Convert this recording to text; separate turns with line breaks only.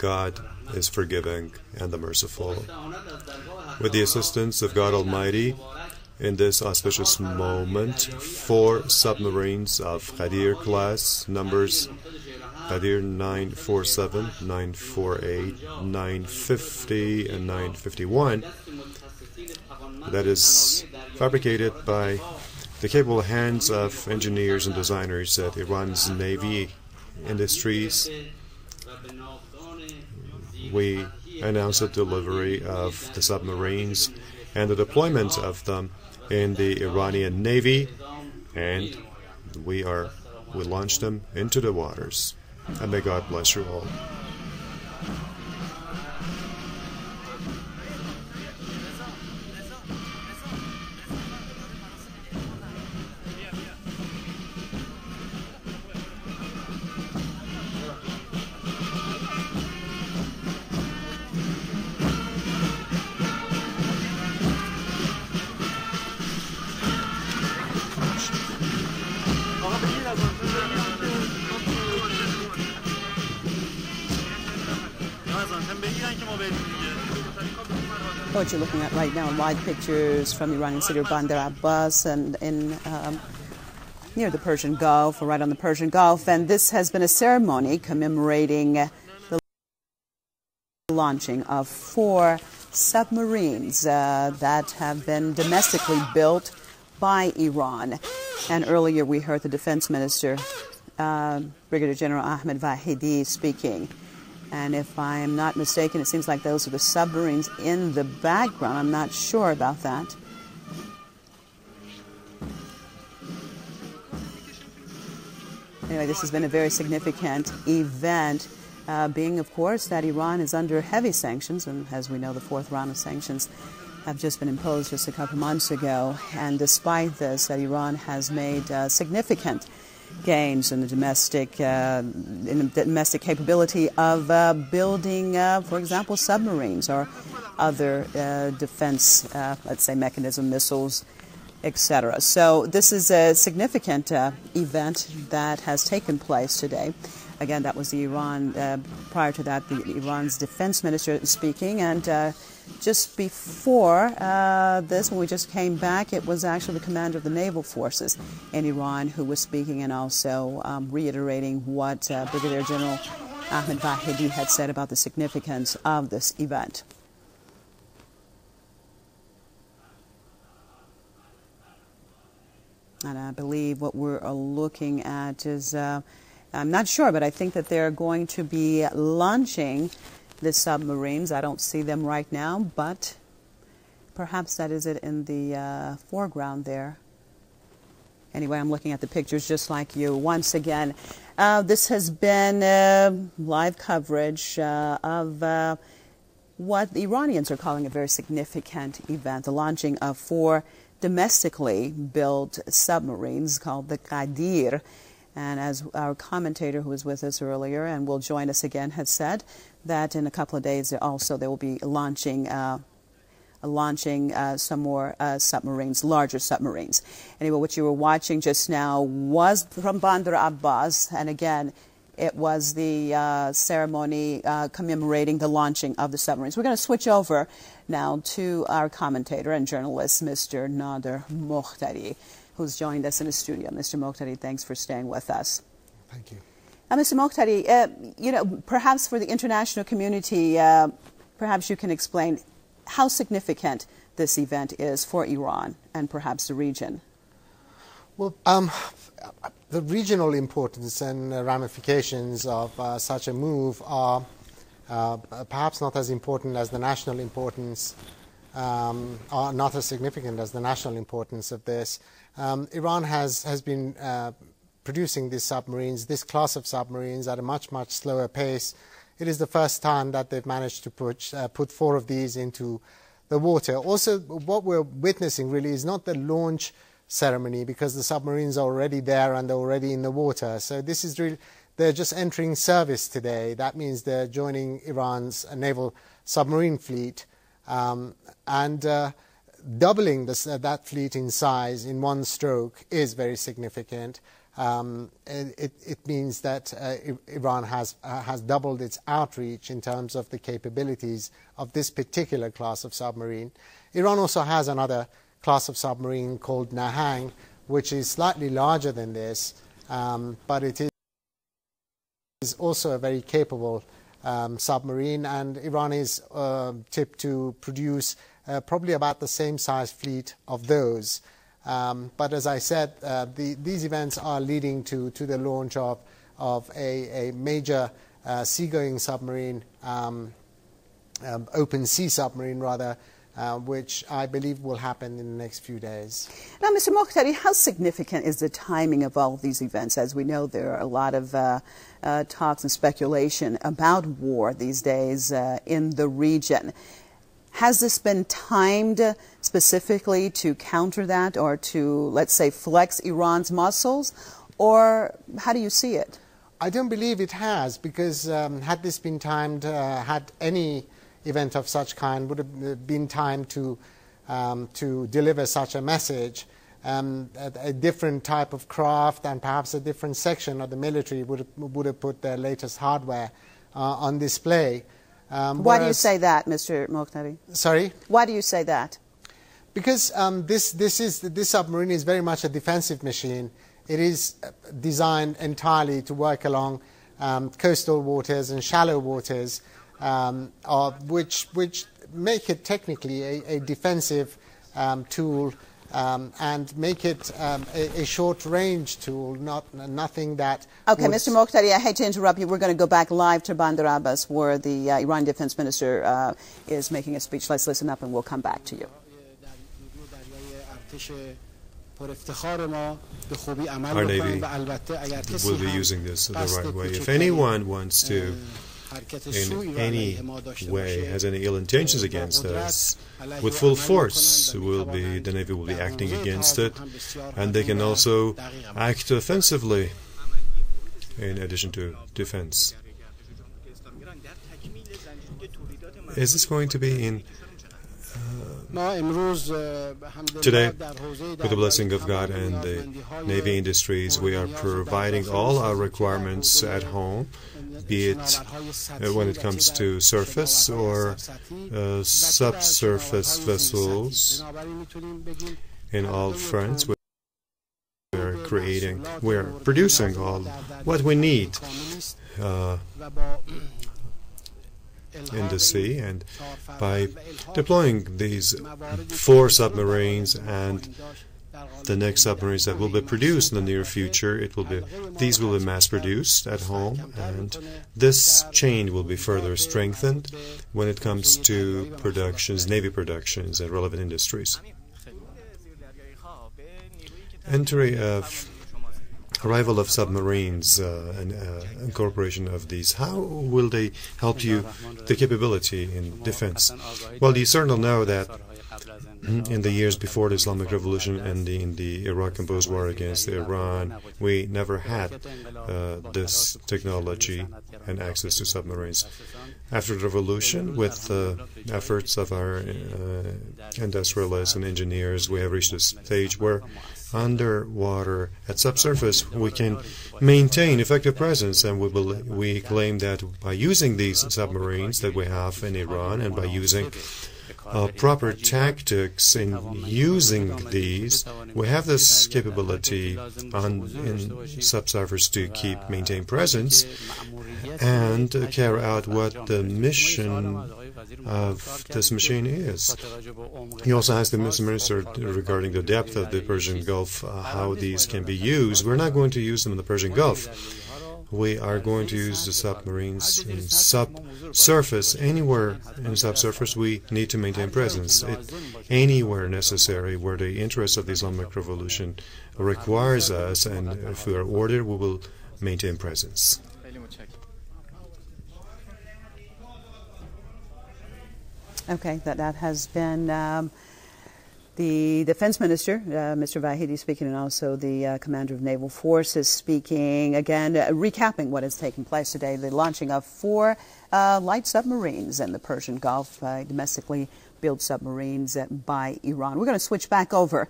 God is forgiving and the merciful. With the assistance of God Almighty, in this auspicious moment, 4 submarines of Ghadir class, numbers Ghadir 947, 948, 950, and 951, that is fabricated by the capable hands of engineers and designers at Iran's Navy Industries. We announced the delivery of the submarines and the deployment of them in the Iranian Navy, and we launched them into the waters. And may God bless you all.
What you're looking at right now are live pictures from the Iranian city of bandar+abbas and near the Persian Gulf, or right on the Persian Gulf. And this has been a ceremony commemorating the launching of 4 submarines that have been domestically built by Iran. And earlier we heard the defense minister, Brigadier General Ahmed Vahidi, speaking. And if I am not mistaken, it seems like those are the submarines in the background. I'm not sure about that. Anyway, this has been a very significant event, being, of course, that Iran is under heavy sanctions. And as we know, the 4th round of sanctions have just been imposed just a couple months ago. And despite this, that Iran has made significant gains in the domestic capability of building, for example, submarines or other defense, let's say, mechanism, missiles, etc. So this is a significant event that has taken place today. Again, that was the Iran, prior to that, Iran's defense minister speaking. And just before this, when we just came back, it was actually the commander of the naval forces in Iran who was speaking, and also reiterating what Brigadier General Ahmed Vahidi had said about the significance of this event. And I believe what we're looking at is, I'm not sure, but I think that they're going to be launching the submarines. I don't see them right now, but perhaps that is it in the foreground there. Anyway, I'm looking at the pictures just like you. Once again, this has been live coverage of what the Iranians are calling a very significant event, the launching of 4 domestically built submarines called the Ghadir. And as our commentator who was with us earlier and will join us again had said, that in a couple of days also they will be launching some more submarines, larger submarines. Anyway, what you were watching just now was from bandar+abbas, and again, it was the ceremony commemorating the launching of the submarines. We're going to switch over now to our commentator and journalist, Mr. Nader Mokhtari, who's joined us in the studio. Mr. Mokhtari, thanks for staying with us.
Thank you.
Mr. Mokhtari, perhaps for the international community, perhaps you can explain how significant this event is for Iran and perhaps the region.
Well, the regional importance and ramifications of such a move are perhaps not as important as the national importance, are not as significant as the national importance of this. Iran has been producing these submarines, this class of submarines, at a much slower pace. It is the first time that they've managed to put 4 of these into the water. Also, what we're witnessing really is not the launch ceremony, because the submarines are already there and they're already in the water. So this is really, they're just entering service today. That means they're joining Iran's naval submarine fleet, and doubling that fleet in size in one stroke is very significant. it means that Iran has doubled its outreach in terms of the capabilities of this particular class of submarine. Iran also has another class of submarine called Nahang, which is slightly larger than this, but it is also a very capable submarine, and Iran is tipped to produce probably about the same size fleet of those. But as I said, these events are leading to the launch of a major seagoing submarine, open sea submarine rather, which I believe will happen in the next few days.
Now, Mr. Mokhtari, how significant is the timing of all of these events? As we know, there are a lot of talks and speculation about war these days in the region. Has this been timed specifically to counter that or to, let's say, flex Iran's muscles? Or how do you see it?
I don't believe it has, because had this been timed, had any event of such kind would have been timed to deliver such a message, a different type of craft and perhaps a different section of the military would have put their latest hardware on display.
Why do you say that, Mr. Mokhtari?
Sorry?
Why do you say that?
Because this submarine is very much a defensive machine. It is designed entirely to work along coastal waters and shallow waters, which make it technically a defensive tool, and make it a short-range tool, nothing that...
Okay, Mr. Mokhtari, I hate to interrupt you. We're going to go back live to bandar+abbas, where the Iranian defense minister is making a speech. Let's listen up and we'll come back to you.
Our Navy will be using this the right way. If anyone wants to in any way has any ill intentions against us, with full force the Navy will be acting against it, and they can also act offensively in addition to defense. Is this going to be in today, with the blessing of God and the Navy industries, we are providing all our requirements at home, be it when it comes to surface or subsurface vessels. In all fronts, we are producing all what we need in the sea, and by deploying these 4 submarines and the next submarines that will be produced in the near future, these will be mass-produced at home, and this chain will be further strengthened when it comes to productions, Navy productions, and relevant industries. Arrival of submarines and incorporation of these, how will they help you, the capability in defense? Well, you certainly know that in the years before the Islamic Revolution and in the Iraq-imposed war against Iran, we never had this technology and access to submarines. After the revolution, with the efforts of our industrialists and engineers, we have reached a stage where underwater, at subsurface, we can maintain effective presence, and we claim that by using these submarines that we have in Iran, and by using proper tactics in using these, we have this capability in subsurface to maintain presence and carry out what the mission of this machine is. He also asked the Minister regarding the depth of the Persian Gulf, how these can be used. We're not going to use them in the Persian Gulf. We are going to use the submarines in subsurface. Anywhere in subsurface, we need to maintain presence. Anywhere necessary where the interest of the Islamic Revolution requires us, and if we are ordered, we will maintain presence.
Okay, that has been the Defense Minister, Mr. Vahidi, speaking, and also the Commander of Naval Forces speaking, again, recapping what has taken place today, the launching of 4 light submarines in the Persian Gulf, domestically built submarines by Iran. We're going to switch back over